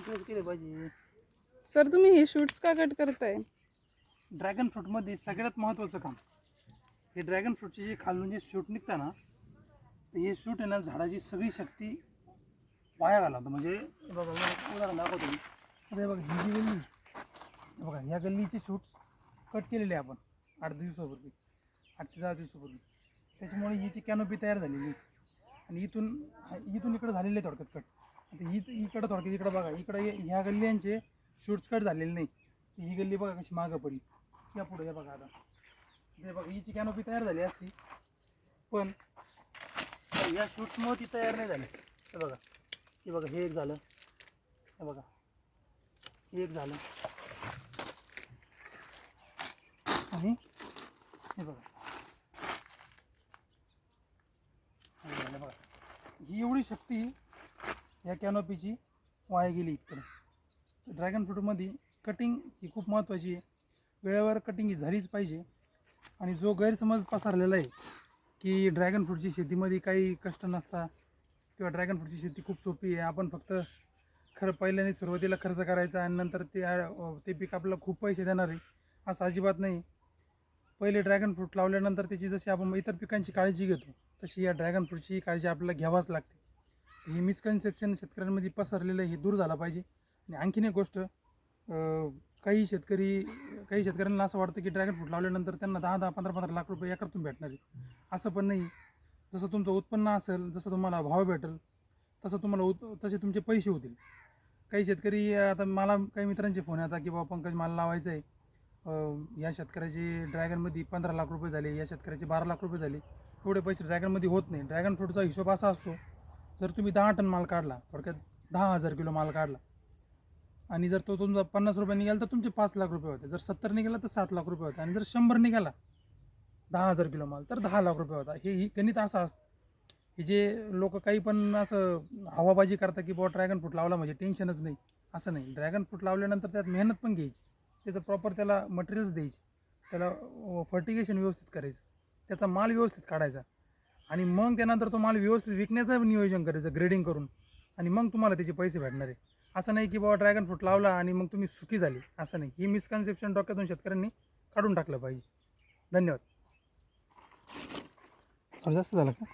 केले पाहिजे. सर तुम्ही हे शूट्स का कट करताय? ड्रॅगन फ्रूटमध्ये सगळ्यात महत्त्वाचं काम हे ड्रॅगन फ्रूटचे जे खालून जे शूट निघतं ना, तर हे शूट आहे ना झाडाची सगळी शक्ती वाया घालवतं. म्हणजे बघा मी एक उदाहरण दाखवतो मी. आता हे बघा ही जी गल्ली हे बघा ह्या गल्लीचे शूट्स कट केलेले आहे आपण 8 दिवसापूर्वी, 8 ते 10 दिवसापूर्वी. त्याच्यामुळे हिची कॅनोपी तयार झालेली आहे. आणि इथून इकडं झालेले आहे थोडक्यात कट. आता इकडं थोडक्यात इकडं बघा इकडं ह्या गल्ल्यांचे शूट्स कट झालेले नाही. ही गल्ली बघा कशी मागं पडली. या पुढे हे बघा आता हे बघा हिची कॅनोपी तयार झाली असती, पण या शूट्समुळे ती तयार नाही झाली. हे बघा हे एक झालं, हे बघा हे एक झालं, आणि हे बघा हे झालं. बघा ही एवढी शक्ती या कॅनोपीची वाया गेली इकडे. ड्रॅगन फ्रूटमध्ये कटिंग ही खूप महत्त्वाची आहे. वेळेवर कटिंग ही झालीच पाहिजे. आणि जो गैरसमज पसरलेला आहे की ड्रॅगन फ्रूटची शेतीमध्ये काही कष्ट नसतात किंवा ड्रॅगन फ्रूटची शेती खूप सोपी आहे, आपण फक्त पहिल्याने सुरुवातीला खर्च करायचा आणि नंतर ते पीक आपल्याला खूप पैसे देणार आहे, असं अजिबात नाही. पहिले ड्रॅगन फ्रूट लावल्यानंतर त्याची जशी आपण इतर पिकांची काळजी घेतो तशी या ड्रॅगन फ्रूटची काळजी आपल्याला घ्यावाच लागते. ही मिसकन्सेप्शन शेतकऱ्यांमध्ये पसरलेलं हे दूर झालं पाहिजे. आणि आणखीन एक गोष्ट, काही शेतकऱ्यांना असं वाटतं की ड्रॅगन फ्रूट लावल्यानंतर त्यांना 10-10, 15-15 लाख रुपये एकरातून भेटणार आहे. असं पण नाही. जसं तुमचं उत्पन्न असेल, जसं तुम्हाला भाव भेटेल, तसे तुमचे पैसे होतील. काही शेतकरी, आता मला काही मित्रांचे फोन येतात की बाबा पंकज मला लावायचं आहे, या शेतकऱ्याचे ड्रॅगनमध्ये 15 लाख रुपये झाले, या शेतकऱ्याचे 12 लाख रुपये झाले. एवढे पैसे ड्रॅगनमध्ये होत नाही. ड्रॅगन फ्रूटचा हिशोब असा असतो, जर तुम्ही 10 टन माल काढला, थोडक्यात 10,000 किलो माल काढला, आणि जर तो तुमचा 50 रुपये निघाला तर तुमचे 5 लाख रुपये होते. जर 70 निघाला तर 7 लाख रुपये होते. आणि जर 100 निघाला 10,000 किलो माल तर 10 लाख रुपये होता. ही गणित असं असतं. हे जे लोक काही पण असं हवाबाजी करतात की बाबा ड्रॅगन फ्रूट लावला म्हणजे टेन्शनच नाही, असं नाही. ड्रॅगन फ्रूट लावल्यानंतर त्यात मेहनत पण घ्यायची, त्याचं प्रॉपर त्याला मटेरियल्स द्यायची, त्याला फर्टिगेशन व्यवस्थित करायचं, त्याचा माल व्यवस्थित काढायचा, आणि मग त्यानंतर तो माल व्यवस्थित विकण्याचं नियोजन करायचं ग्रेडिंग करून, आणि मग तुम्हाला त्याचे पैसे भेटणार आहे. असं नाही की बाबा ड्रॅगन फ्रूट लावला आणि मग तुम्ही सुखी झाली, असं नाही. ही मिसकन्सेप्शन डोक्यातून शेतकऱ्यांनी काढून टाकलं पाहिजे. धन्यवाद. जास्त झालं का?